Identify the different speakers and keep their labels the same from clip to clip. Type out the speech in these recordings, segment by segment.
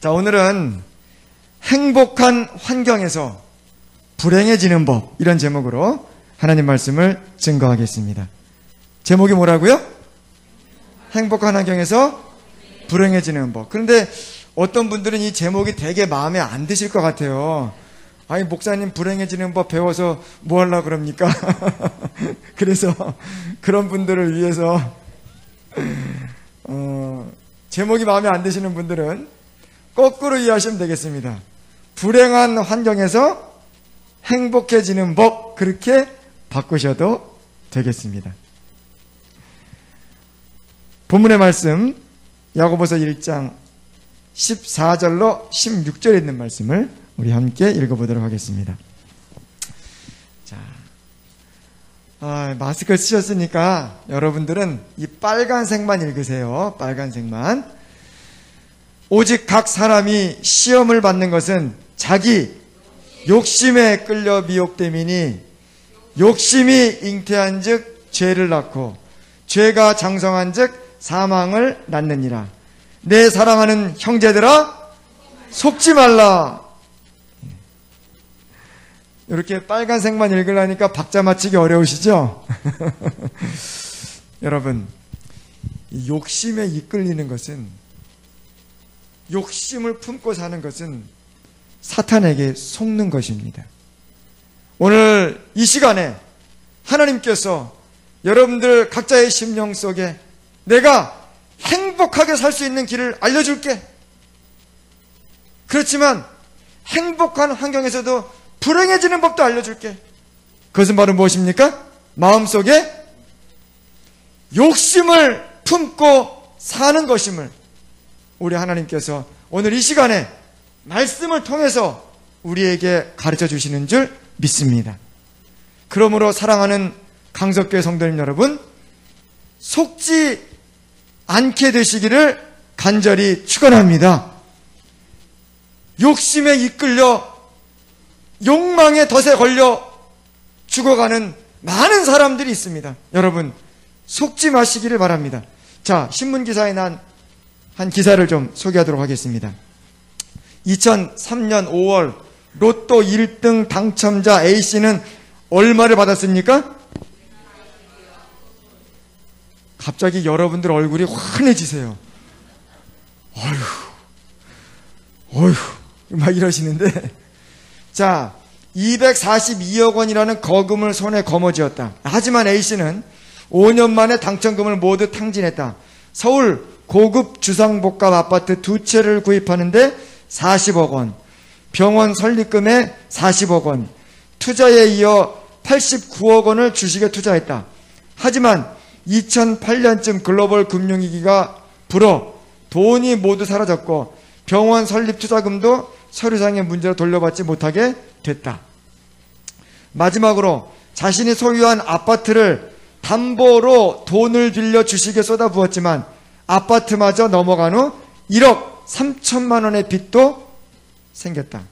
Speaker 1: 자, 오늘은 행복한 환경에서 불행해지는 법, 이런 제목으로 하나님 말씀을 증거하겠습니다. 제목이 뭐라고요? 행복한 환경에서 불행해지는 법. 그런데 어떤 분들은 이 제목이 되게 마음에 안 드실 것 같아요. 아니, 목사님 불행해지는 법 배워서 뭐 하려고 그럽니까? 그래서 그런 분들을 위해서 제목이 마음에 안 드시는 분들은 거꾸로 이해하시면 되겠습니다. 불행한 환경에서 행복해지는 법, 그렇게 바꾸셔도 되겠습니다. 본문의 말씀 야고보서 1장 14절로 16절에 있는 말씀을 우리 함께 읽어보도록 하겠습니다. 자, 마스크를 쓰셨으니까 여러분들은 이 빨간색만 읽으세요. 빨간색만. 오직 각 사람이 시험을 받는 것은 자기 욕심에 끌려 미혹됨이니 욕심이 잉태한 즉 죄를 낳고 죄가 장성한 즉 사망을 낳느니라. 내 사랑하는 형제들아 속지 말라. 이렇게 빨간색만 읽으려니까 박자 맞추기 어려우시죠? 여러분, 욕심에 이끌리는 것은, 욕심을 품고 사는 것은 사탄에게 속는 것입니다. 오늘 이 시간에 하나님께서 여러분들 각자의 심령 속에 내가 행복하게 살 수 있는 길을 알려줄게. 그렇지만 행복한 환경에서도 불행해지는 법도 알려줄게. 그것은 바로 무엇입니까? 마음속에 욕심을 품고 사는 것임을 우리 하나님께서 오늘 이 시간에 말씀을 통해서 우리에게 가르쳐 주시는 줄 믿습니다. 그러므로 사랑하는 강석교회 성도님 여러분, 속지 않게 되시기를 간절히 축원합니다. 욕심에 이끌려 욕망의 덫에 걸려 죽어가는 많은 사람들이 있습니다. 여러분, 속지 마시기를 바랍니다. 자, 신문기사에 난 한 기사를 좀 소개하도록 하겠습니다. 2003년 5월 로또 1등 당첨자 A씨는 얼마를 받았습니까? 갑자기 여러분들 얼굴이 환해지세요. 어휴, 막 이러시는데, 자, 242억 원이라는 거금을 손에 거머쥐었다. 하지만 A씨는 5년 만에 당첨금을 모두 탕진했다. 서울 고급 주상복합 아파트 2채를 구입하는데 40억 원, 병원 설립금에 40억 원, 투자에 이어 89억 원을 주식에 투자했다. 하지만 2008년쯤 글로벌 금융위기가 불어 돈이 모두 사라졌고 병원 설립 투자금도 서류상의 문제로 돌려받지 못하게 됐다. 마지막으로 자신이 소유한 아파트를 담보로 돈을 빌려 주식에 쏟아부었지만 아파트마저 넘어간 후 1억 3천만 원의 빚도 생겼다.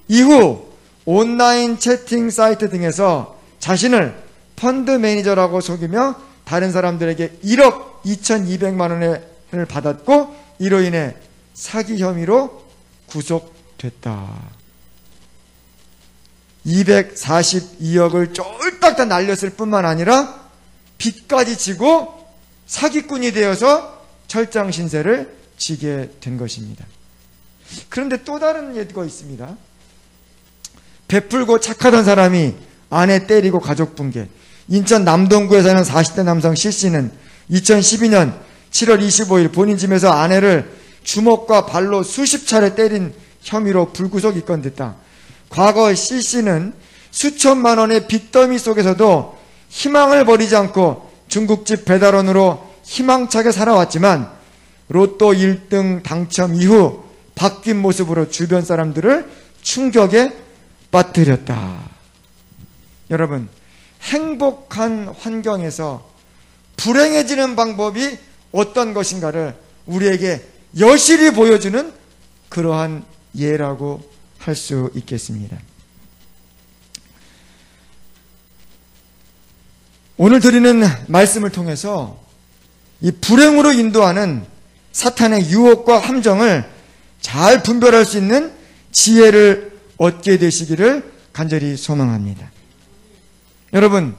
Speaker 1: 이후 온라인 채팅 사이트 등에서 자신을 펀드 매니저라고 속이며 다른 사람들에게 1억 2,200만 원을 받았고 이로 인해 사기 혐의로 구속됐다. 242억을 쫄딱 다 날렸을 뿐만 아니라 빚까지 지고 사기꾼이 되어서 철장 신세를 지게 된 것입니다. 그런데 또 다른 예가 있습니다. 베풀고 착하던 사람이 아내 때리고 가족 붕괴. 인천 남동구에 사는 40대 남성 C씨는 2012년 7월 25일 본인 집에서 아내를 주먹과 발로 수십 차례 때린 혐의로 불구속 입건됐다. 과거 C씨는 수천만 원의 빚더미 속에서도 희망을 버리지 않고 중국집 배달원으로 희망차게 살아왔지만 로또 1등 당첨 이후 바뀐 모습으로 주변 사람들을 충격에 빠뜨렸다. 여러분, 행복한 환경에서 불행해지는 방법이 어떤 것인가를 우리에게 여실히 보여주는 그러한 예라고 할 수 있겠습니다. 오늘 드리는 말씀을 통해서 이 불행으로 인도하는 사탄의 유혹과 함정을 잘 분별할 수 있는 지혜를 얻게 되시기를 간절히 소망합니다. 여러분,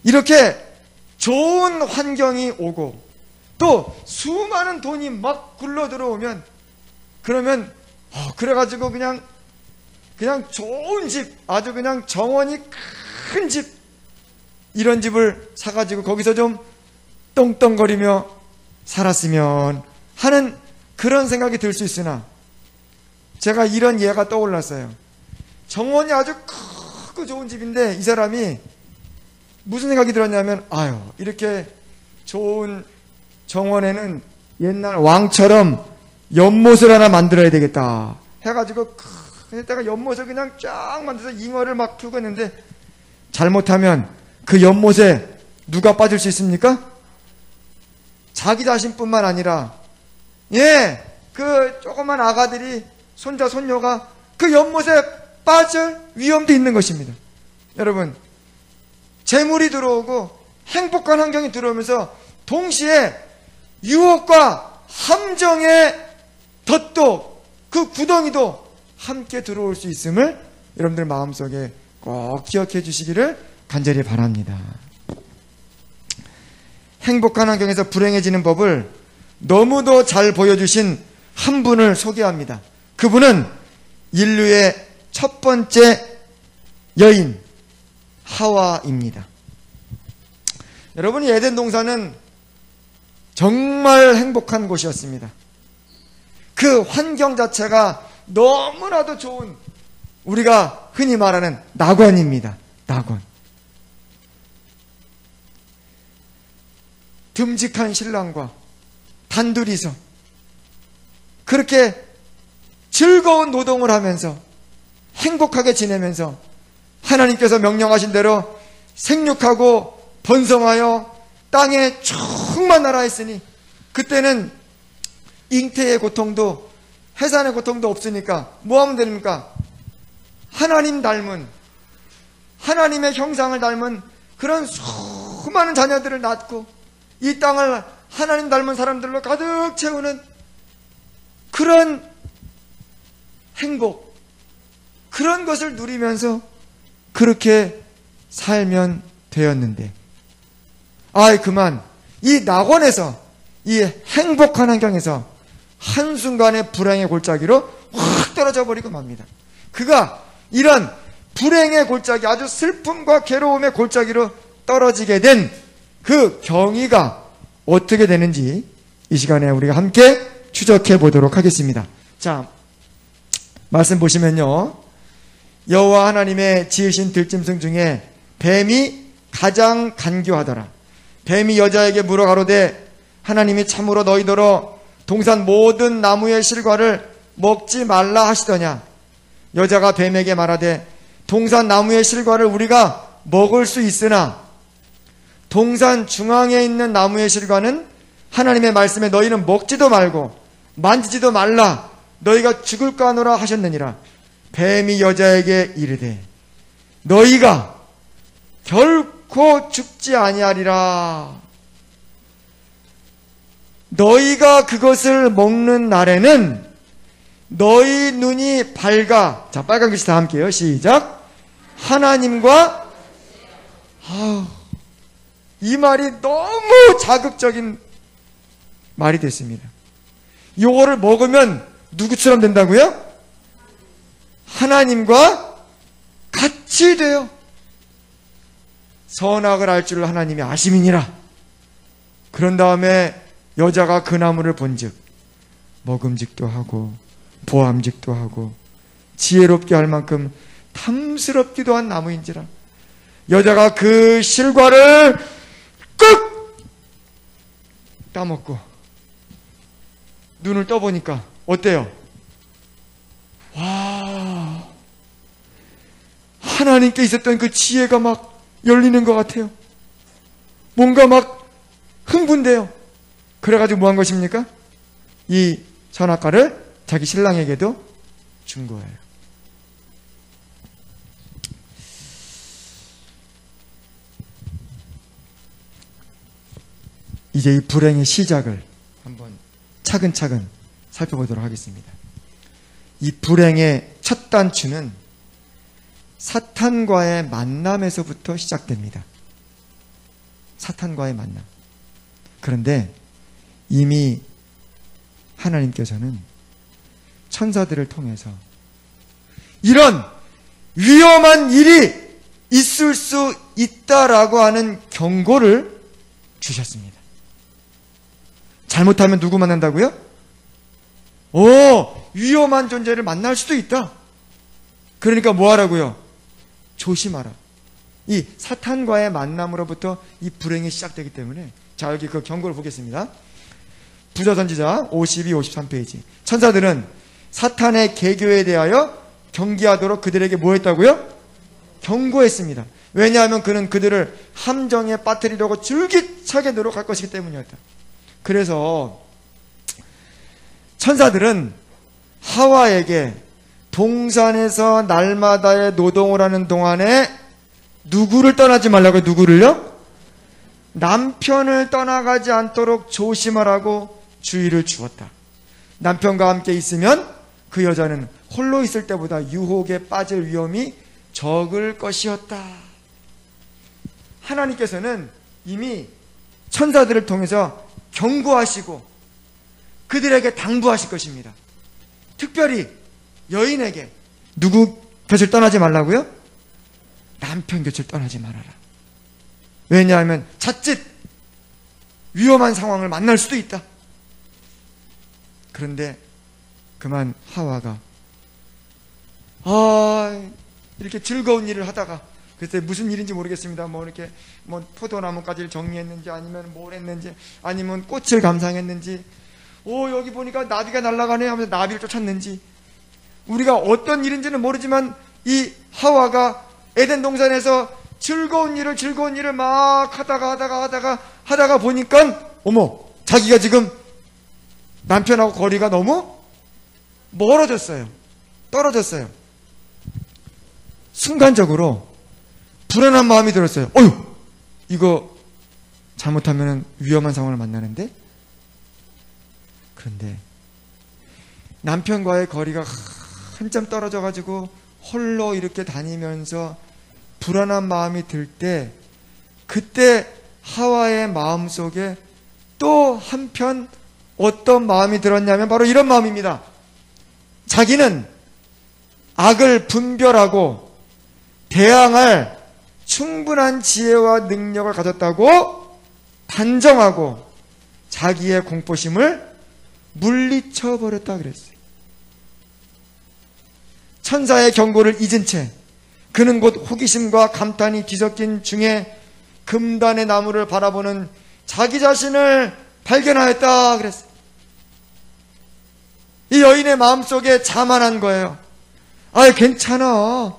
Speaker 1: 이렇게 좋은 환경이 오고 또 수많은 돈이 막 굴러 들어오면 그러면 그래가지고 그냥 좋은 집, 아주 그냥 정원이 큰 집, 이런 집을 사가지고 거기서 좀 떵떵거리며 살았으면 하는 그런 생각이 들 수 있으나, 제가 이런 예가 떠올랐어요. 정원이 아주 크고 좋은 집인데 이 사람이 무슨 생각이 들었냐면, 이렇게 좋은 정원에는 옛날 왕처럼 연못을 하나 만들어야 되겠다 해가지고 그때가 연못을 그냥 쫙 만들어서 잉어를 막 키우고 있는데, 잘못하면 그 연못에 누가 빠질 수 있습니까? 자기 자신뿐만 아니라 그 조그만 아가들이, 손자 손녀가 그 연못에 빠질 위험도 있는 것입니다. 여러분, 재물이 들어오고 행복한 환경이 들어오면서 동시에 유혹과 함정의 덫도, 그 구덩이도 함께 들어올 수 있음을 여러분들 마음속에 꼭 기억해 주시기를 간절히 바랍니다. 행복한 환경에서 불행해지는 법을 너무도 잘 보여주신 한 분을 소개합니다. 그분은 인류의 첫 번째 여인 하와입니다. 여러분, 에덴 동산은 정말 행복한 곳이었습니다. 그 환경 자체가 너무나도 좋은, 우리가 흔히 말하는 낙원입니다. 낙원. 듬직한 신랑과 단둘이서 그렇게 즐거운 노동을 하면서 행복하게 지내면서 하나님께서 명령하신 대로 생육하고 번성하여 땅에 충만 나라 했으니, 그때는 잉태의 고통도 해산의 고통도 없으니까 뭐 하면 됩니까? 하나님 닮은, 하나님의 형상을 닮은 그런 수많은 자녀들을 낳고 이 땅을 하나님 닮은 사람들로 가득 채우는 그런 행복, 그런 것을 누리면서 그렇게 살면 되었는데, 그만 이 낙원에서, 이 행복한 환경에서 한순간에 불행의 골짜기로 확 떨어져 버리고 맙니다. 그가 이런 불행의 골짜기, 아주 슬픔과 괴로움의 골짜기로 떨어지게 된 그 경위가 어떻게 되는지 이 시간에 우리가 함께 추적해 보도록 하겠습니다. 자, 말씀 보시면요, 여호와 하나님의 지으신 들짐승 중에 뱀이 가장 간교하더라. 뱀이 여자에게 물어 가로되, 하나님이 참으로 너희더러 동산 모든 나무의 실과를 먹지 말라 하시더냐. 여자가 뱀에게 말하되, 동산 나무의 실과를 우리가 먹을 수 있으나 동산 중앙에 있는 나무의 실과는 하나님의 말씀에 너희는 먹지도 말고 만지지도 말라, 너희가 죽을까 하노라 하셨느니라. 뱀이 여자에게 이르되, 너희가 결코 죽지 아니하리라. 너희가 그것을 먹는 날에는 너희 눈이 밝아. 자, 빨간 글씨 다 함께요. 시작. 하나님과, 이 말이 너무 자극적인 말이 됐습니다. 요거를 먹으면 누구처럼 된다고요? 하나님과 같이 돼요. 선악을 알 줄 하나님이 아심이니라. 그런 다음에 여자가 그 나무를 본즉 먹음직도 하고 보암직도 하고 지혜롭게 할 만큼 탐스럽기도 한 나무인지라. 여자가 그 실과를 꾹 따먹고 눈을 떠보니까 어때요? 와, 하나님께 있었던 그 지혜가 막 열리는 것 같아요. 뭔가 막 흥분돼요. 그래가지고 뭐 한 것입니까? 이 선악과를 자기 신랑에게도 준 거예요. 이제 이 불행의 시작을 한번 차근차근 살펴보도록 하겠습니다. 이 불행의 첫 단추는 사탄과의 만남에서부터 시작됩니다. 사탄과의 만남. 그런데 이미 하나님께서는 천사들을 통해서 이런 위험한 일이 있을 수 있다라고 하는 경고를 주셨습니다. 잘못하면 누구 만난다고요? 위험한 존재를 만날 수도 있다. 그러니까 뭐 하라고요? 조심하라. 이 사탄과의 만남으로부터 이 불행이 시작되기 때문에, 자, 여기 그 경고를 보겠습니다. 부자선지자 52, 53페이지. 천사들은 사탄의 계교에 대하여 경계하도록 그들에게 뭐 했다고요? 경고했습니다. 왜냐하면 그는 그들을 함정에 빠뜨리려고 줄기차게 노력할 것이기 때문이었다. 그래서 천사들은 하와에게 동산에서 날마다의 노동을 하는 동안에 누구를 떠나지 말라고요? 누구를요? 남편을 떠나가지 않도록 조심하라고 주의를 주었다. 남편과 함께 있으면 그 여자는 홀로 있을 때보다 유혹에 빠질 위험이 적을 것이었다. 하나님께서는 이미 천사들을 통해서 경고하시고 그들에게 당부하실 것입니다. 특별히 여인에게 누구 곁을 떠나지 말라고요? 남편 곁을 떠나지 말아라. 왜냐하면 자칫 위험한 상황을 만날 수도 있다. 그런데 그만 하와가 이렇게 즐거운 일을 하다가, 그때 무슨 일인지 모르겠습니다. 이렇게 포도나무까지를 정리했는지, 아니면 뭘 했는지, 아니면 꽃을 감상했는지, 여기 보니까 나비가 날아가네 하면서 나비를 쫓았는지, 우리가 어떤 일인지는 모르지만 이 하와가 에덴 동산에서 즐거운 일을 막 하다가 보니까 자기가 지금 남편하고 거리가 너무 멀어졌어요. 떨어졌어요. 순간적으로 불안한 마음이 들었어요. 이거 잘못하면 위험한 상황을 만나는데? 그런데 남편과의 거리가 한참 떨어져가지고 홀로 이렇게 다니면서 불안한 마음이 들 때, 그때 하와의 마음속에 또 한편 어떤 마음이 들었냐면 바로 이런 마음입니다. 자기는 악을 분별하고 대항할 충분한 지혜와 능력을 가졌다고 단정하고 자기의 공포심을 물리쳐버렸다 그랬어요. 천사의 경고를 잊은 채 그는 곧 호기심과 감탄이 뒤섞인 중에 금단의 나무를 바라보는 자기 자신을 발견하였다 그랬어요. 이 여인의 마음속에 자만한 거예요. 괜찮아.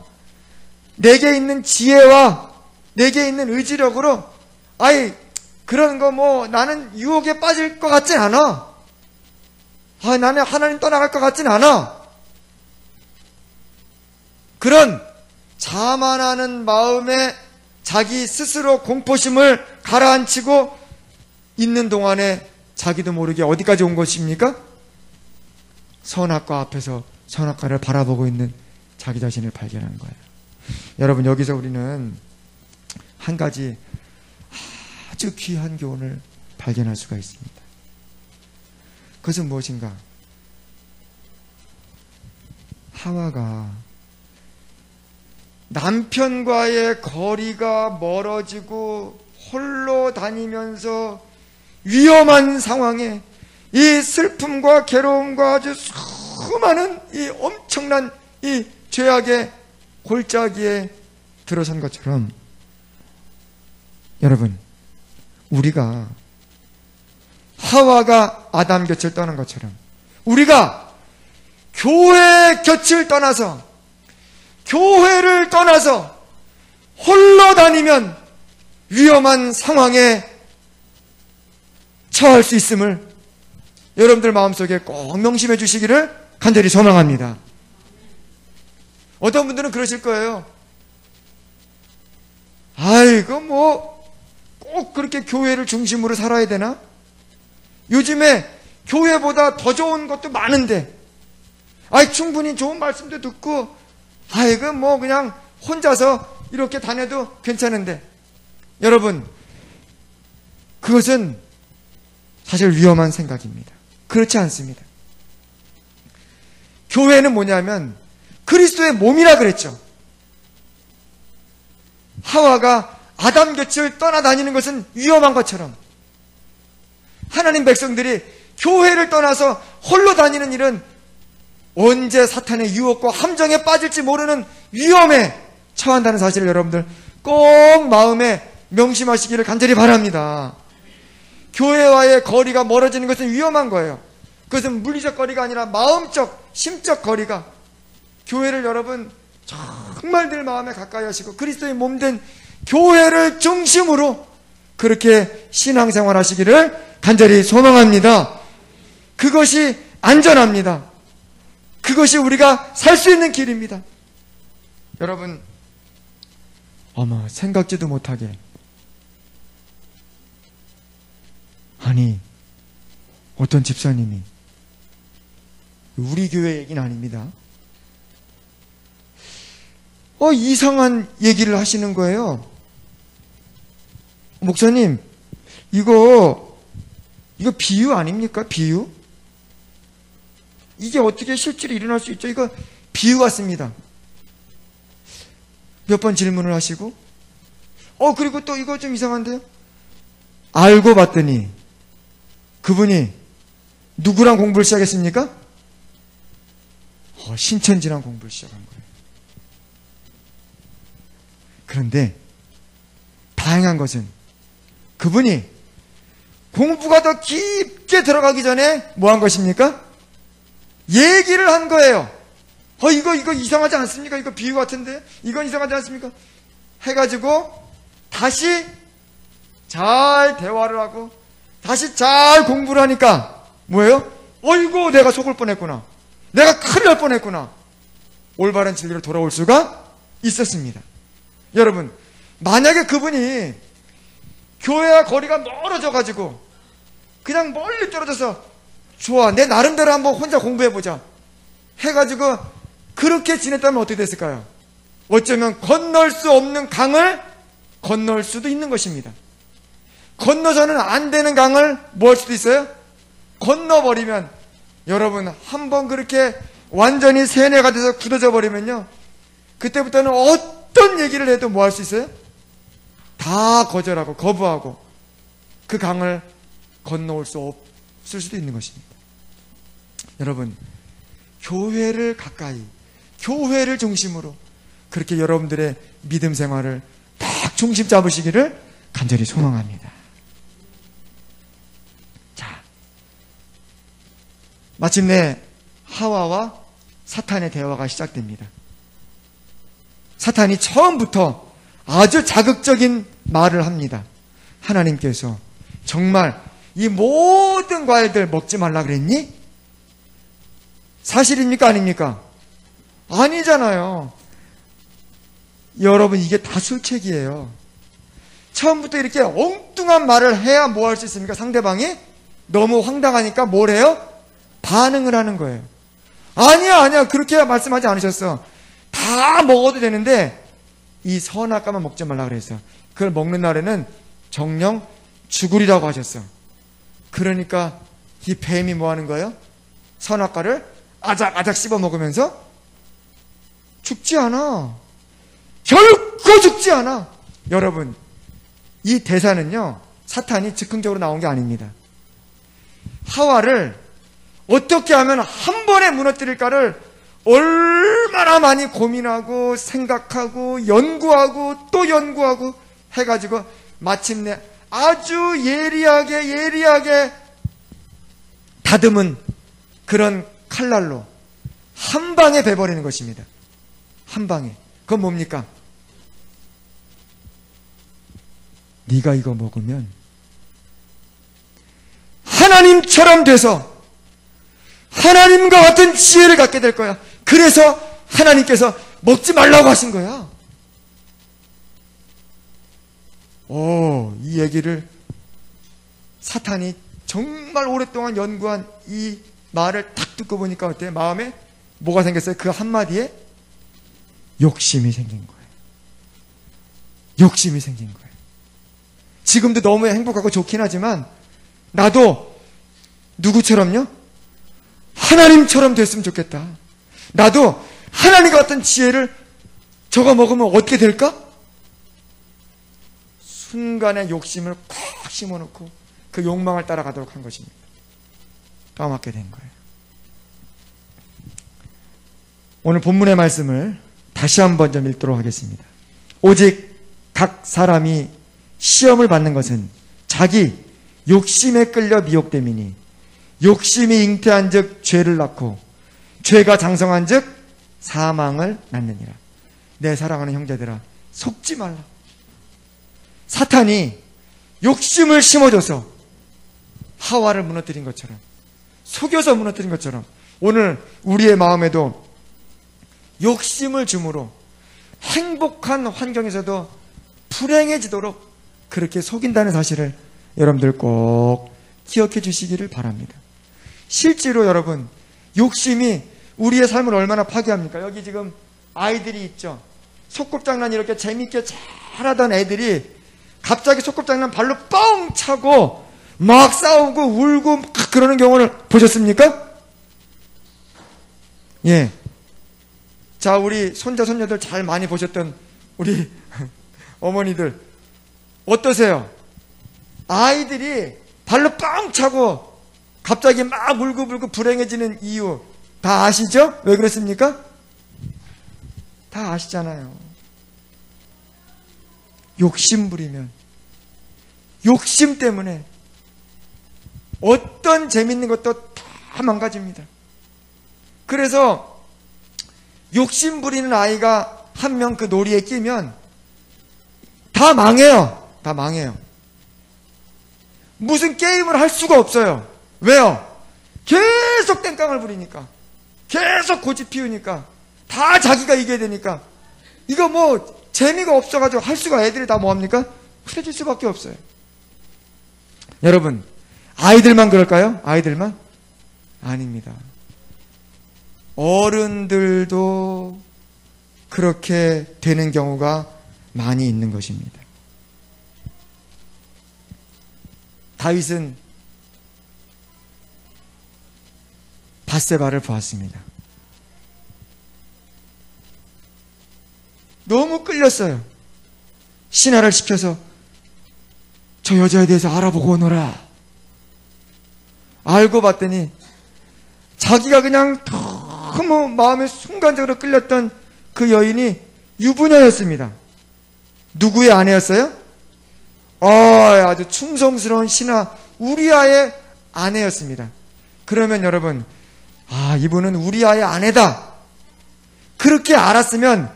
Speaker 1: 내게 있는 지혜와 내게 있는 의지력으로 그런 거 나는 유혹에 빠질 것 같진 않아. 나는 하나님 떠나갈 것 같진 않아. 그런 자만하는 마음에 자기 스스로 공포심을 가라앉히고 있는 동안에 자기도 모르게 어디까지 온 것입니까? 선악과 앞에서 선악과를 바라보고 있는 자기 자신을 발견한 거예요. 여러분, 여기서 우리는 한 가지 아주 귀한 교훈을 발견할 수가 있습니다. 그것은 무엇인가? 하와가 남편과의 거리가 멀어지고 홀로 다니면서 위험한 상황에 이 슬픔과 괴로움과 아주 수많은 이 엄청난 이 죄악의 골짜기에 들어선 것처럼, 여러분, 우리가 하와가 아담 곁을 떠난 것처럼 우리가 교회의 곁을 떠나서, 교회를 떠나서 홀로 다니면 위험한 상황에 처할 수 있음을 여러분들 마음속에 꼭 명심해 주시기를 간절히 소망합니다. 어떤 분들은 그러실 거예요. 꼭 그렇게 교회를 중심으로 살아야 되나? 요즘에 교회보다 더 좋은 것도 많은데, 충분히 좋은 말씀도 듣고, 이거 뭐 그냥 혼자서 이렇게 다녀도 괜찮은데, 여러분, 그것은 사실 위험한 생각입니다. 그렇지 않습니다. 교회는 뭐냐면 그리스도의 몸이라 그랬죠. 하와가 아담 곁을 떠나다니는 것은 위험한 것처럼 하나님 백성들이 교회를 떠나서 홀로 다니는 일은 언제 사탄의 유혹과 함정에 빠질지 모르는 위험에 처한다는 사실을 여러분들 꼭 마음에 명심하시기를 간절히 바랍니다. 교회와의 거리가 멀어지는 것은 위험한 거예요. 그것은 물리적 거리가 아니라 마음적, 심적 거리가, 교회를 여러분 정말 늘 마음에 가까이 하시고 그리스도의 몸된 교회를 중심으로 그렇게 신앙생활 하시기를 간절히 소망합니다. 그것이 안전합니다. 그것이 우리가 살 수 있는 길입니다. 여러분, 어머, 생각지도 못하게, 아니, 어떤 집사님이, 우리 교회 얘기는 아닙니다, 이상한 얘기를 하시는 거예요. 목사님, 이거 비유 아닙니까? 비유? 이게 어떻게 실제로 일어날 수 있죠? 이거 비유 같습니다. 몇 번 질문을 하시고, 그리고 또 이거 좀 이상한데요? 알고 봤더니 그분이 누구랑 공부를 시작했습니까? 신천지랑 공부를 시작한 거예요. 그런데 다행한 것은 그분이 공부가 더 깊게 들어가기 전에 뭐 한 것입니까? 얘기를 한 거예요. 이거 이상하지 않습니까? 이거 비유 같은데? 이건 이상하지 않습니까? 해가지고 다시 잘 대화를 하고 다시 잘 공부를 하니까 뭐예요? 어이구, 내가 속을 뻔했구나. 내가 큰일 날 뻔했구나. 올바른 진리로 돌아올 수가 있었습니다. 여러분, 만약에 그분이 교회와 거리가 멀어져가지고 그냥 멀리 떨어져서 좋아, 내 나름대로 한번 혼자 공부해보자 해가지고 그렇게 지냈다면 어떻게 됐을까요? 어쩌면 건널 수 없는 강을 건널 수도 있는 것입니다. 건너서는 안 되는 강을 뭐 할 수도 있어요? 건너버리면, 여러분, 한번 그렇게 완전히 세뇌가 돼서 굳어져 버리면요, 그때부터는 어떤 얘기를 해도 뭐 할 수 있어요? 다 거절하고 거부하고 그 강을 건너올 수 없을 수도 있는 것입니다. 여러분, 교회를 가까이, 교회를 중심으로 그렇게 여러분들의 믿음 생활을 딱 중심 잡으시기를 간절히 소망합니다. 자, 마침내 하와와 사탄의 대화가 시작됩니다. 사탄이 처음부터 아주 자극적인 말을 합니다. 하나님께서 정말 이 모든 과일들 먹지 말라 그랬니? 사실입니까? 아닙니까? 아니잖아요. 여러분, 이게 다 술책이에요. 처음부터 이렇게 엉뚱한 말을 해야 뭐 할 수 있습니까? 상대방이 너무 황당하니까 뭘 해요? 반응을 하는 거예요. 아니야, 그렇게 말씀하지 않으셨어. 다 먹어도 되는데 이 선악과만 먹지 말라 그랬어. 그걸 먹는 날에는 정령 죽으리라고 하셨어. 그러니까 이 뱀이 뭐 하는 거예요? 선악과를 아작아작 씹어 먹으면서 죽지 않아. 결코 죽지 않아. 여러분, 이 대사는요, 사탄이 즉흥적으로 나온 게 아닙니다. 하와를 어떻게 하면 한 번에 무너뜨릴까를 얼마나 많이 고민하고 생각하고 연구하고 또 연구하고 해가지고 마침내 아주 예리하게 다듬은 그런 칼날로 한 방에 베버리는 것입니다. 한 방에. 그건 뭡니까? 네가 이거 먹으면 하나님처럼 돼서 하나님과 같은 지혜를 갖게 될 거야. 그래서 하나님께서 먹지 말라고 하신 거야. 이 얘기를 사탄이 정말 오랫동안 연구한 이 말을 딱 듣고 보니까 어때요? 마음에 뭐가 생겼어요? 그 한마디에 욕심이 생긴 거예요. 욕심이 생긴 거예요. 지금도 너무 행복하고 좋긴 하지만 나도 누구처럼요? 하나님처럼 됐으면 좋겠다. 나도 하나님과 같은 지혜를 저거 먹으면 어떻게 될까? 순간의 욕심을 꽉 심어놓고 그 욕망을 따라가도록 한 것입니다. 까맣게 된 거예요. 오늘 본문의 말씀을 다시 한번 좀 읽도록 하겠습니다. 오직 각 사람이 시험을 받는 것은 자기 욕심에 끌려 미혹됨이니 욕심이 잉태한 즉 죄를 낳고 죄가 장성한 즉 사망을 낳느니라. 내 사랑하는 형제들아, 속지 말라. 사탄이 욕심을 심어줘서 하와를 무너뜨린 것처럼, 속여서 무너뜨린 것처럼 오늘 우리의 마음에도 욕심을 주므로 행복한 환경에서도 불행해지도록 그렇게 속인다는 사실을 여러분들 꼭 기억해 주시기를 바랍니다. 실제로 여러분, 욕심이 우리의 삶을 얼마나 파괴합니까? 여기 지금 아이들이 있죠. 소꿉장난 이렇게 재밌게 잘하던 애들이 갑자기 소꿉장난 발로 뻥 차고 막 싸우고 울고 막 그러는 경우를 보셨습니까? 예. 자, 우리 손자 손녀들 잘 많이 보셨던 우리 어머니들 어떠세요? 아이들이 발로 뻥 차고 갑자기 막 울고불고 불행해지는 이유 다 아시죠? 왜 그렇습니까? 다 아시잖아요. 욕심 부리면, 욕심 때문에 어떤 재밌는 것도 다 망가집니다. 그래서 욕심 부리는 아이가 한 명 그 놀이에 끼면 다 망해요. 다 망해요. 무슨 게임을 할 수가 없어요. 왜요? 계속 땡깡을 부리니까, 계속 고집 피우니까, 다 자기가 이겨야 되니까, 이거 뭐 재미가 없어가지고 할 수가, 애들이 다 뭐합니까? 흐려질 수밖에 없어요. 여러분, 아이들만 그럴까요? 아이들만? 아닙니다. 어른들도 그렇게 되는 경우가 많이 있는 것입니다. 다윗은 밧세바를 보았습니다. 너무 끌렸어요. 신하를 시켜서 저 여자에 대해서 알아보고 오너라. 알고 봤더니 자기가 그냥 너무 마음에 순간적으로 끌렸던 그 여인이 유부녀였습니다. 누구의 아내였어요? 아주 충성스러운 신하 우리아의 아내였습니다. 그러면 여러분, 이분은 우리아의 아내다, 그렇게 알았으면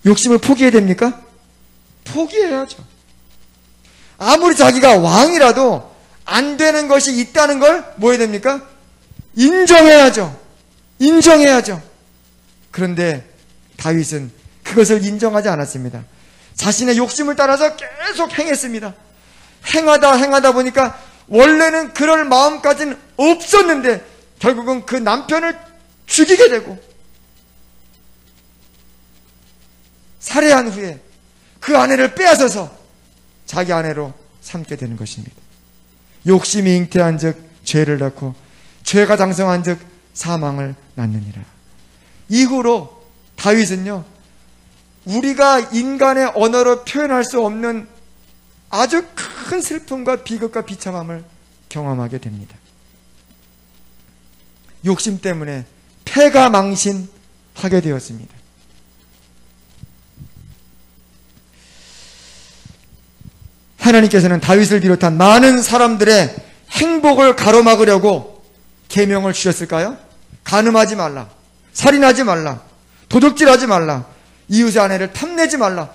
Speaker 1: 욕심을 포기해야 됩니까? 포기해야죠. 아무리 자기가 왕이라도 안 되는 것이 있다는 걸 뭐 해야 됩니까? 인정해야죠. 인정해야죠. 그런데 다윗은 그것을 인정하지 않았습니다. 자신의 욕심을 따라서 계속 행했습니다. 행하다 보니까 원래는 그럴 마음까지는 없었는데 결국은 그 남편을 죽이게 되고 살해한 후에 그 아내를 빼앗아서 자기 아내로 삼게 되는 것입니다. 욕심이 잉태한 즉 죄를 낳고 죄가 장성한 즉 사망을 낳느니라. 이후로 다윗은요, 우리가 인간의 언어로 표현할 수 없는 아주 큰 슬픔과 비극과 비참함을 경험하게 됩니다. 욕심 때문에 패가 망신하게 되었습니다. 하나님께서는 다윗을 비롯한 많은 사람들의 행복을 가로막으려고 계명을 주셨을까요? 간음하지 말라, 살인하지 말라, 도둑질하지 말라, 이웃의 아내를 탐내지 말라.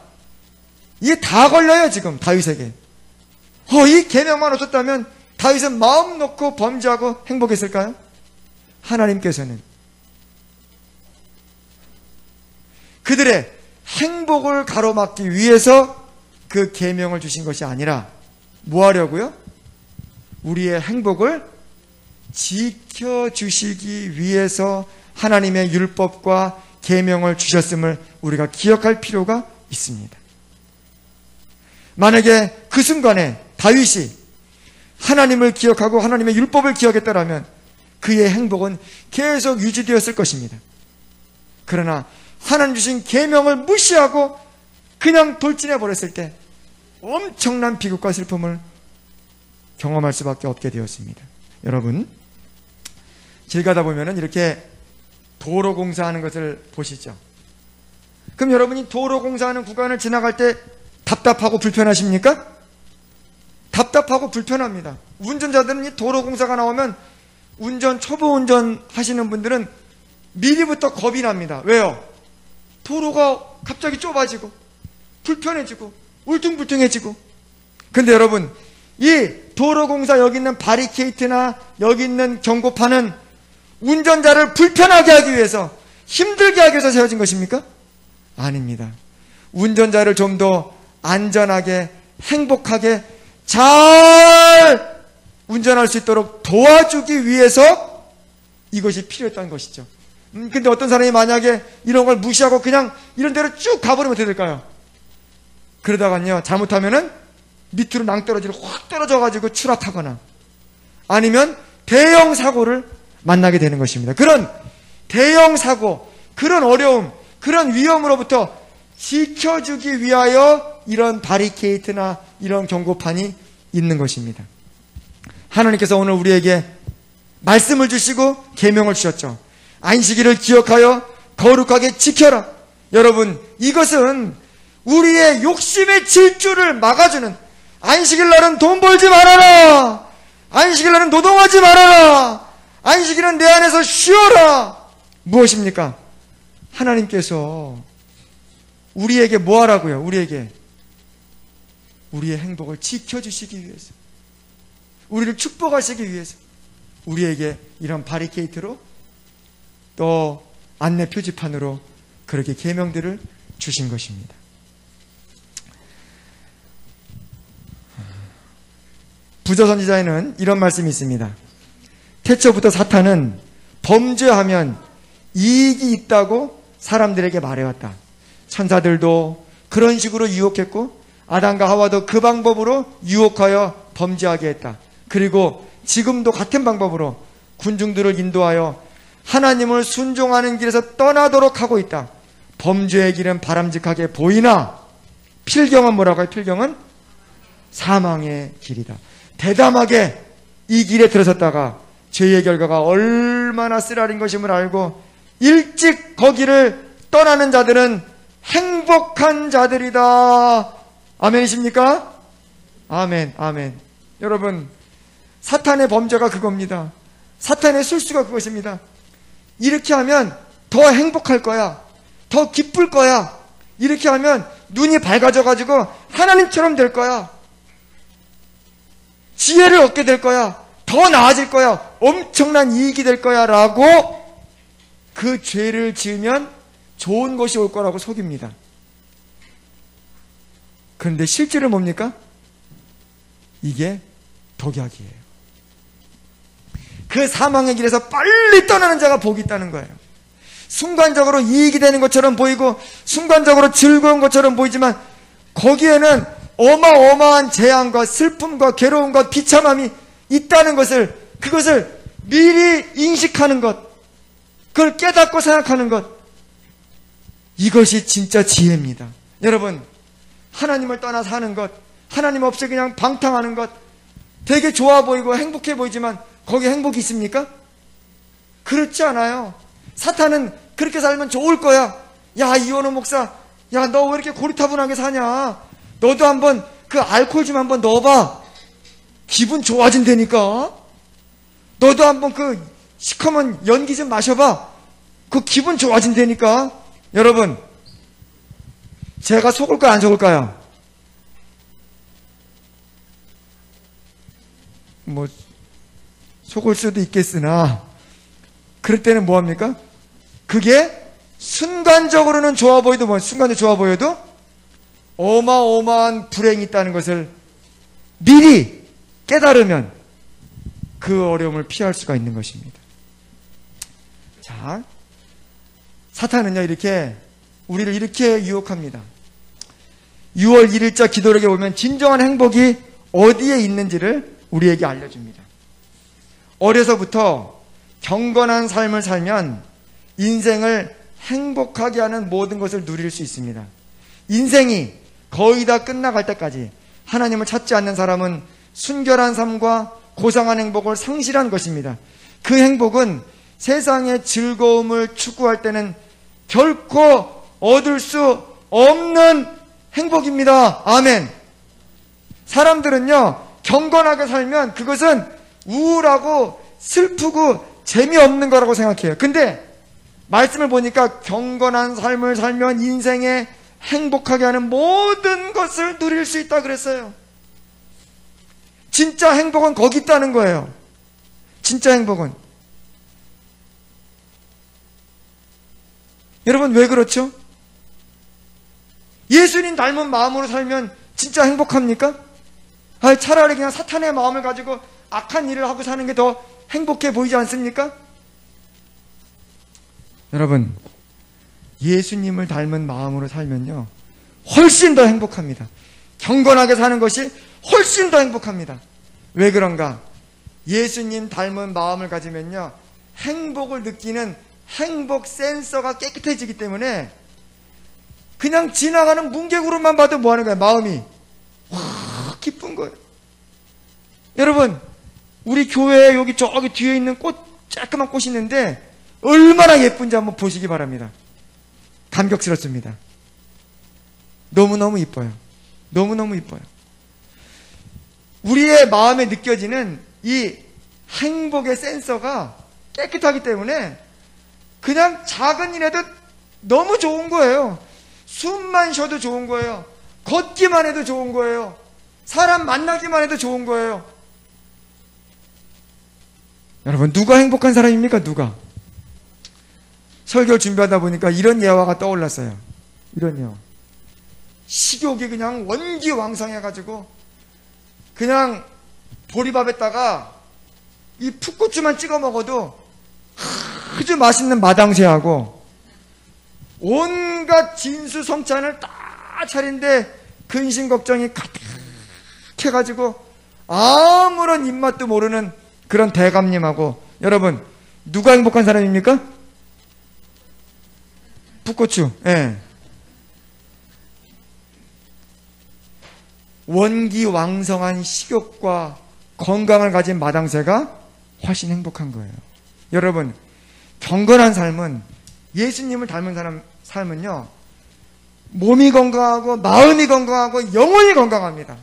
Speaker 1: 이게 다 걸려요 지금 다윗에게. 이 계명만 없었다면 다윗은 마음 놓고 범죄하고 행복했을까요? 하나님께서는 그들의 행복을 가로막기 위해서 그 계명을 주신 것이 아니라 뭐 하려고요? 우리의 행복을 지켜주시기 위해서 하나님의 율법과 계명을 주셨음을 우리가 기억할 필요가 있습니다. 만약에 그 순간에 다윗이 하나님을 기억하고 하나님의 율법을 기억했더라면 그의 행복은 계속 유지되었을 것입니다. 그러나 하나님 주신 계명을 무시하고 그냥 돌진해 버렸을 때 엄청난 비극과 슬픔을 경험할 수밖에 없게 되었습니다. 여러분, 길 가다 보면은 이렇게 도로 공사하는 것을 보시죠. 그럼 여러분이 도로 공사하는 구간을 지나갈 때 답답하고 불편하십니까? 답답하고 불편합니다. 운전자들은 이 도로 공사가 나오면 초보 운전 하시는 분들은 미리부터 겁이 납니다. 왜요? 도로가 갑자기 좁아지고 불편해지고 울퉁불퉁해지고. 근데 여러분, 이 도로 공사 여기 있는 바리케이트나 여기 있는 경고판은 운전자를 불편하게 하기 위해서, 힘들게 하기 위해서 세워진 것입니까? 아닙니다. 운전자를 좀 더 안전하게 행복하게 잘 운전할 수 있도록 도와주기 위해서 이것이 필요했던 것이죠. 근데 어떤 사람이 만약에 이런 걸 무시하고 그냥 이런 데로 쭉 가버리면 어떻게 될까요? 그러다가요, 잘못하면은 밑으로 낭떠러지로 확 떨어져가지고 추락하거나 아니면 대형 사고를 만나게 되는 것입니다. 그런 대형 사고, 그런 어려움, 그런 위험으로부터 지켜주기 위하여 이런 바리케이트나 이런 경고판이 있는 것입니다. 하나님께서 오늘 우리에게 말씀을 주시고 계명을 주셨죠. 안식일을 기억하여 거룩하게 지켜라. 여러분, 이것은 우리의 욕심의 질주를 막아주는, 안식일 날은 돈 벌지 말아라, 안식일 날은 노동하지 말아라, 안식일은 내 안에서 쉬어라. 무엇입니까? 하나님께서 우리에게 뭐 하라고요? 우리에게 우리의 행복을 지켜주시기 위해서, 우리를 축복하시기 위해서 우리에게 이런 바리케이트로 또 안내 표지판으로 그렇게 계명들을 주신 것입니다. 부조 선지자에는 이런 말씀이 있습니다. 태초부터 사탄은 범죄하면 이익이 있다고 사람들에게 말해왔다. 천사들도 그런 식으로 유혹했고 아담과 하와도 그 방법으로 유혹하여 범죄하게 했다. 그리고 지금도 같은 방법으로 군중들을 인도하여 하나님을 순종하는 길에서 떠나도록 하고 있다. 범죄의 길은 바람직하게 보이나 필경은 뭐라고 해요? 필경은 사망의 길이다. 대담하게 이 길에 들어섰다가 죄의 결과가 얼마나 쓰라린 것임을 알고 일찍 거기를 떠나는 자들은 행복한 자들이다. 아멘이십니까? 아멘, 아멘. 여러분, 사탄의 범죄가 그겁니다. 사탄의 술수가 그것입니다. 이렇게 하면 더 행복할 거야, 더 기쁠 거야, 이렇게 하면 눈이 밝아져가지고 하나님처럼 될 거야, 지혜를 얻게 될 거야, 더 나아질 거야, 엄청난 이익이 될 거야 라고 그 죄를 지으면 좋은 것이 올 거라고 속입니다. 그런데 실제로 뭡니까? 이게 독약이에요. 그 사망의 길에서 빨리 떠나는 자가 복이 있다는 거예요. 순간적으로 이익이 되는 것처럼 보이고 순간적으로 즐거운 것처럼 보이지만 거기에는 어마어마한 재앙과 슬픔과 괴로움과 비참함이 있다는 것을, 그것을 미리 인식하는 것, 그걸 깨닫고 생각하는 것, 이것이 진짜 지혜입니다. 여러분, 하나님을 떠나 사는 것, 하나님 없이 그냥 방탕하는 것, 되게 좋아 보이고 행복해 보이지만 거기에 행복이 있습니까? 그렇지 않아요. 사탄은 그렇게 살면 좋을 거야. 야, 이원호 목사, 야, 너 왜 이렇게 고리타분하게 사냐? 너도 한번 그 알코올 좀 한번 넣어봐. 기분 좋아진다니까. 너도 한번 그 시커먼 연기 좀 마셔봐. 그 기분 좋아진다니까. 여러분, 제가 속을까요, 안 속을까요? 뭐 속을 수도 있겠으나 그럴 때는 뭐합니까? 그게 순간적으로는 좋아 보여도, 순간적으로 좋아 보여도 어마어마한 불행이 있다는 것을 미리 깨달으면 그 어려움을 피할 수가 있는 것입니다. 자, 사탄은요, 이렇게 우리를 이렇게 유혹합니다. 6월 1일자 기도록에 보면 진정한 행복이 어디에 있는지를 우리에게 알려줍니다. 어려서부터 경건한 삶을 살면 인생을 행복하게 하는 모든 것을 누릴 수 있습니다. 인생이 거의 다 끝나갈 때까지 하나님을 찾지 않는 사람은 순결한 삶과 고상한 행복을 상실한 것입니다. 그 행복은 세상의 즐거움을 추구할 때는 결코 얻을 수 없는 행복입니다. 아멘. 사람들은요, 경건하게 살면 그것은 우울하고 슬프고 재미없는 거라고 생각해요. 근데 말씀을 보니까 경건한 삶을 살면 인생에 행복하게 하는 모든 것을 누릴 수 있다 그랬어요. 진짜 행복은 거기 있다는 거예요. 진짜 행복은. 여러분, 왜 그렇죠? 예수님 닮은 마음으로 살면 진짜 행복합니까? 차라리 그냥 사탄의 마음을 가지고 악한 일을 하고 사는 게 더 행복해 보이지 않습니까? 여러분, 예수님을 닮은 마음으로 살면요, 훨씬 더 행복합니다. 경건하게 사는 것이 훨씬 더 행복합니다. 왜 그런가? 예수님 닮은 마음을 가지면요, 행복을 느끼는 행복 센서가 깨끗해지기 때문에 그냥 지나가는 문개구름만 봐도 뭐 하는 거예요? 마음이 확 기쁜 거예요. 여러분, 우리 교회에 여기 저기 뒤에 있는 꽃, 쬐끄만 꽃이 있는데 얼마나 예쁜지 한번 보시기 바랍니다. 감격스럽습니다. 너무너무 이뻐요. 너무너무 이뻐요. 우리의 마음에 느껴지는 이 행복의 센서가 깨끗하기 때문에 그냥 작은 일에도 너무 좋은 거예요. 숨만 쉬어도 좋은 거예요. 걷기만 해도 좋은 거예요. 사람 만나기만 해도 좋은 거예요. 여러분, 누가 행복한 사람입니까? 누가? 설교를 준비하다 보니까 이런 예화가 떠올랐어요. 이런 예화. 식욕이 그냥 원기왕성해가지고 그냥 보리밥에다가 이 풋고추만 찍어 먹어도 아주 맛있는 마당쇠하고 온갖 진수성찬을 다 차린데 근심 걱정이 가득해가지고 아무런 입맛도 모르는 그런 대감님하고, 여러분, 누가 행복한 사람입니까? 풋고추. 예. 원기왕성한 식욕과 건강을 가진 마당새가 훨씬 행복한 거예요. 여러분, 경건한 삶은, 예수님을 닮은 사람 삶은요, 몸이 건강하고 마음이 건강하고 영혼이 건강합니다.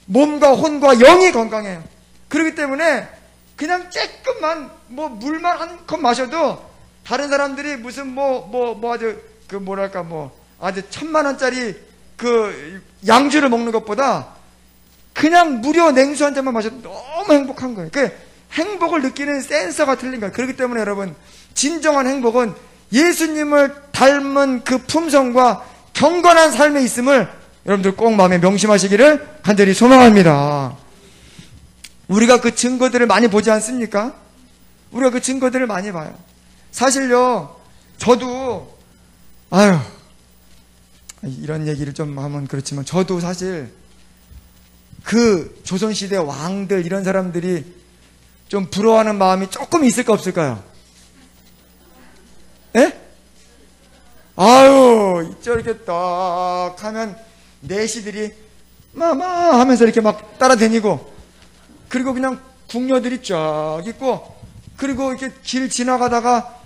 Speaker 1: 몸과 혼과 영이 건강해요. 그렇기 때문에 그냥 조금만 물만 한 컵 마셔도 다른 사람들이 무슨 아주 아주 1,000,000원짜리 그 양주를 먹는 것보다 그냥 무료 냉수 한 잔만 마셔도 너무 행복한 거예요. 그 행복을 느끼는 센서가 틀린 거예요. 그렇기 때문에 여러분, 진정한 행복은 예수님을 닮은 그 품성과 경건한 삶에 있음을 여러분들 꼭 마음에 명심하시기를 간절히 소망합니다. 우리가 그 증거들을 많이 보지 않습니까? 우리가 그 증거들을 많이 봐요. 사실요, 저도 이런 얘기를 좀 하면 그렇지만 저도 사실 그 조선시대 왕들 이런 사람들이 좀 부러워하는 마음이 조금 있을까 없을까요? 예? 저렇게 딱 하면 내시들이 마마 하면서 이렇게 막 따라다니고, 그리고 그냥 궁녀들이 쫙 있고, 그리고 이렇게 길 지나가다가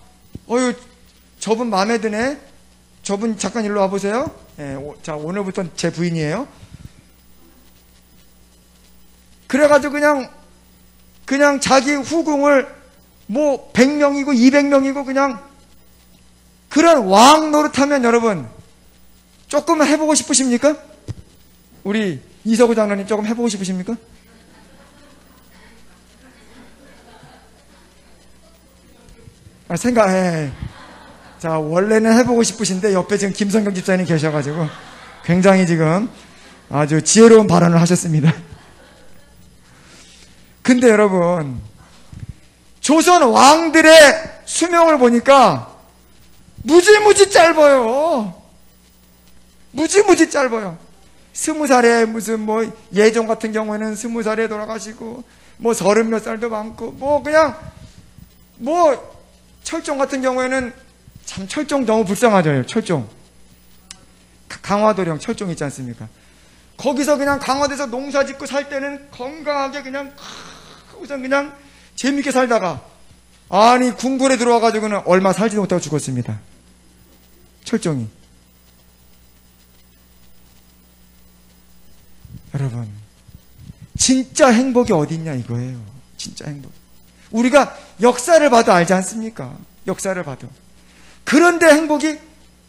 Speaker 1: 저분 마음에 드네. 저분 잠깐 일로 와보세요. 예, 자, 오늘부터 제 부인이에요. 그래가지고 그냥 자기 후궁을 100명이고 200명이고 그냥 그런 왕 노릇하면 여러분 조금 해보고 싶으십니까? 우리 이서구 장로님 조금 해보고 싶으십니까? 생각해. 자, 원래는 해보고 싶으신데 옆에 지금 김성경 집사님 계셔가지고 굉장히 지금 아주 지혜로운 발언을 하셨습니다. 근데 여러분, 조선 왕들의 수명을 보니까 무지무지 짧아요. 무지무지 짧아요. 20살에 무슨 뭐 예종 같은 경우에는 20살에 돌아가시고, 뭐 30몇 살도 많고, 뭐 그냥 뭐 철종 같은 경우에는 참 철종 너무 불쌍하죠. 철종. 강화도령 철종 있지 않습니까? 거기서 그냥 강화도에서 농사 짓고 살 때는 건강하게 그냥 우선 그냥 재밌게 살다가, 아니 궁궐에 들어와가지고는 얼마 살지도 못하고 죽었습니다. 철종이. 여러분, 진짜 행복이 어디 있냐 이거예요. 진짜 행복. 우리가 역사를 봐도 알지 않습니까? 역사를 봐도. 그런데 행복이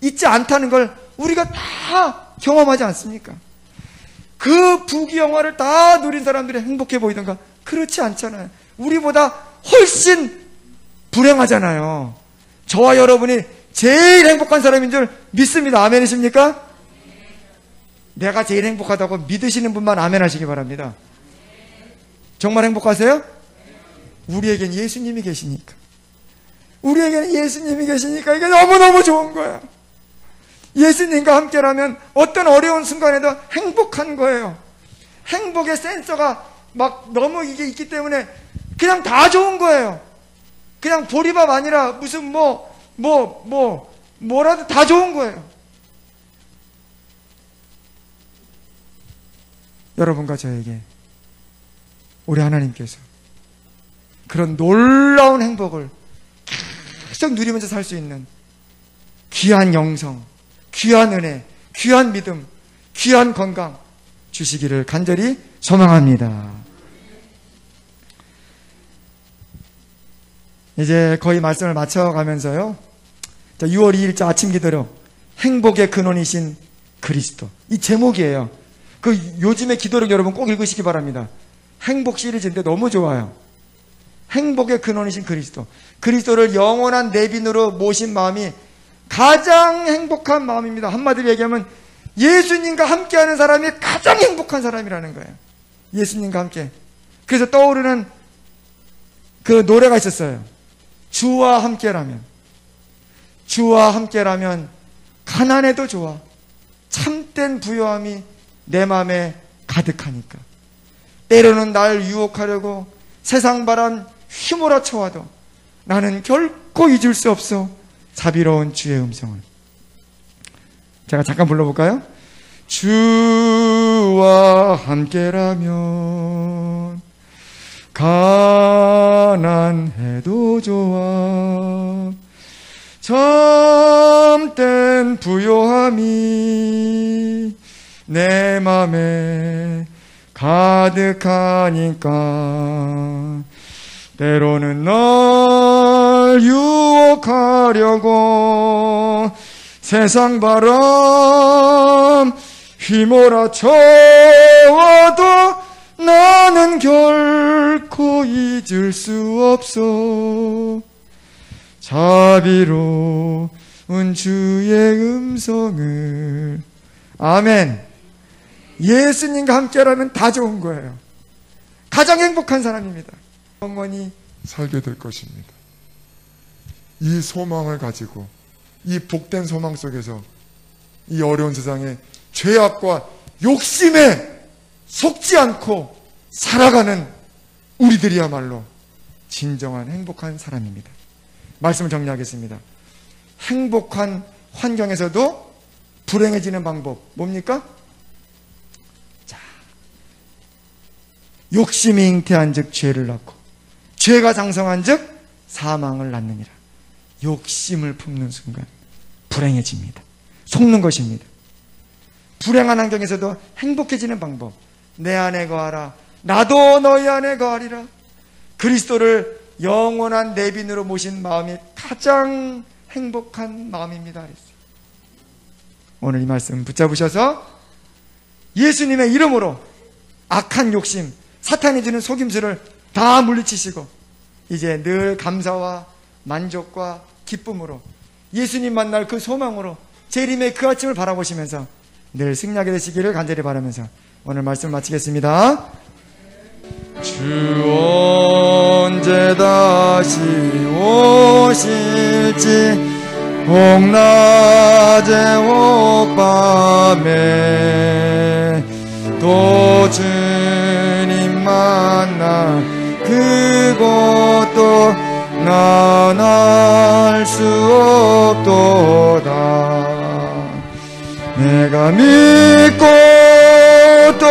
Speaker 1: 있지 않다는 걸 우리가 다 경험하지 않습니까? 그 부귀영화를 다 누린 사람들이 행복해 보이던가? 그렇지 않잖아요. 우리보다 훨씬 불행하잖아요. 저와 여러분이 제일 행복한 사람인 줄 믿습니다. 아멘이십니까? 내가 제일 행복하다고 믿으시는 분만 아멘 하시기 바랍니다. 정말 행복하세요? 우리에겐 예수님이 계시니까. 우리에게는 예수님이 계시니까 이게 너무너무 좋은 거야. 예수님과 함께라면 어떤 어려운 순간에도 행복한 거예요. 행복의 센서가 막 너무 이게 있기 때문에 그냥 다 좋은 거예요. 그냥 보리밥 아니라 무슨 뭐라도 다 좋은 거예요. 여러분과 저에게 우리 하나님께서 그런 놀라운 행복을 계속 누리면서 살 수 있는 귀한 영성, 귀한 은혜, 귀한 믿음, 귀한 건강 주시기를 간절히 소망합니다. 이제 거의 말씀을 마쳐가면서요, 6월 2일자 아침 기도로 행복의 근원이신 그리스도, 이 제목이에요. 그 요즘의 기도록 여러분 꼭 읽으시기 바랍니다. 행복 시리즈인데 너무 좋아요. 행복의 근원이신 그리스도. 그리스도를 영원한 내빈으로 모신 마음이 가장 행복한 마음입니다. 한마디로 얘기하면 예수님과 함께하는 사람이 가장 행복한 사람이라는 거예요. 예수님과 함께. 그래서 떠오르는 그 노래가 있었어요. 주와 함께라면, 주와 함께라면 가난해도 좋아. 참된 부요함이 내 마음에 가득하니까. 때로는 날 유혹하려고 세상 바람 휘몰아쳐와도 나는 결코 잊을 수 없어 자비로운 주의 음성을. 제가 잠깐 불러볼까요? 주와 함께라면 가난해도 좋아. 참된 부요함이 내 맘에 가득하니까. 때로는 날 유혹하려고 세상 바람 휘몰아쳐와도 나는 결코 잊을 수 없어 자비로운 주의 음성을. 아멘. 예수님과 함께라면 다 좋은 거예요. 가장 행복한 사람입니다. 영원히
Speaker 2: 살게 될 것입니다. 이 소망을 가지고, 이 복된 소망 속에서 이 어려운 세상에 죄악과 욕심에 속지 않고 살아가는 우리들이야말로 진정한 행복한 사람입니다. 말씀을 정리하겠습니다. 행복한 환경에서도 불행해지는 방법 뭡니까? 자, 욕심이 잉태한 즉 죄를 낳고 죄가 장성한 즉 사망을 낳느니라. 욕심을 품는 순간 불행해집니다. 속는 것입니다. 불행한 환경에서도 행복해지는 방법. 내 안에 거하라. 나도 너희 안에 거하리라. 그리스도를 영원한 내빈으로 모신 마음이 가장 행복한 마음입니다. 그랬어요. 오늘 이 말씀 붙잡으셔서 예수님의 이름으로 악한 욕심, 사탄이 주는 속임수를 다 물리치시고 이제 늘 감사와 만족과 기쁨으로 예수님 만날 그 소망으로 재림의 그 아침을 바라보시면서 늘 승리하게 되시기를 간절히 바라면서 오늘 말씀을 마치겠습니다.
Speaker 1: 주 언제 다시 오실지 혹낮에 혹밤에 또 주님 만나 그것도 난 알 수 없도다. 내가 믿고 또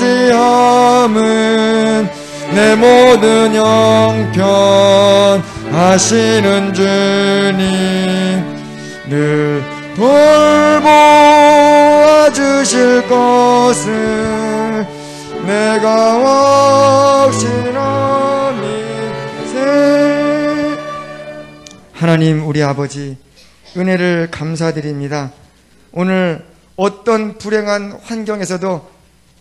Speaker 1: 의지함은 내 모든 형편 하시는 주님 늘 돌보아 주실 것을 내가 확신하니 하나님 우리 아버지 은혜를 감사드립니다. 오늘 어떤 불행한 환경에서도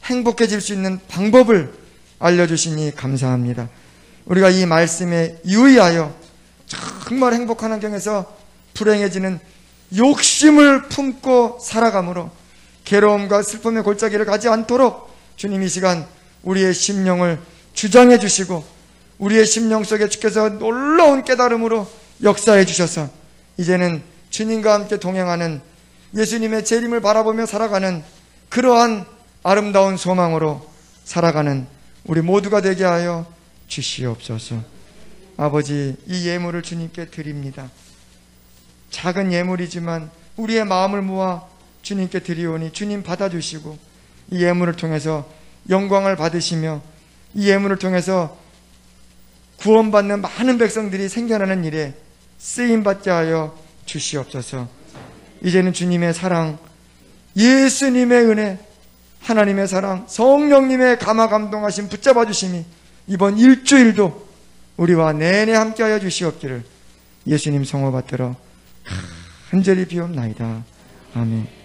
Speaker 1: 행복해질 수 있는 방법을 알려주시니 감사합니다. 우리가 이 말씀에 유의하여 정말 행복한 환경에서 불행해지는 욕심을 품고 살아가므로 괴로움과 슬픔의 골짜기를 가지 않도록 주님 이 시간 우리의 심령을 주장해 주시고 우리의 심령 속에 주께서 놀라운 깨달음으로 역사해 주셔서 이제는 주님과 함께 동행하는 예수님의 재림을 바라보며 살아가는 그러한 아름다운 소망으로 살아가는 우리 모두가 되게 하여 주시옵소서. 아버지 이 예물을 주님께 드립니다. 작은 예물이지만 우리의 마음을 모아 주님께 드리오니 주님 받아주시고 이 예물을 통해서 영광을 받으시며 이 예물을 통해서 구원받는 많은 백성들이 생겨나는 일에 쓰임받게 하여 주시옵소서. 이제는 주님의 사랑, 예수님의 은혜, 하나님의 사랑, 성령님의 감화감동하심 붙잡아 주심이 이번 일주일도 우리와 내내 함께하여 주시옵기를 예수님 성호 받들어 간절히 비옵나이다. 아멘.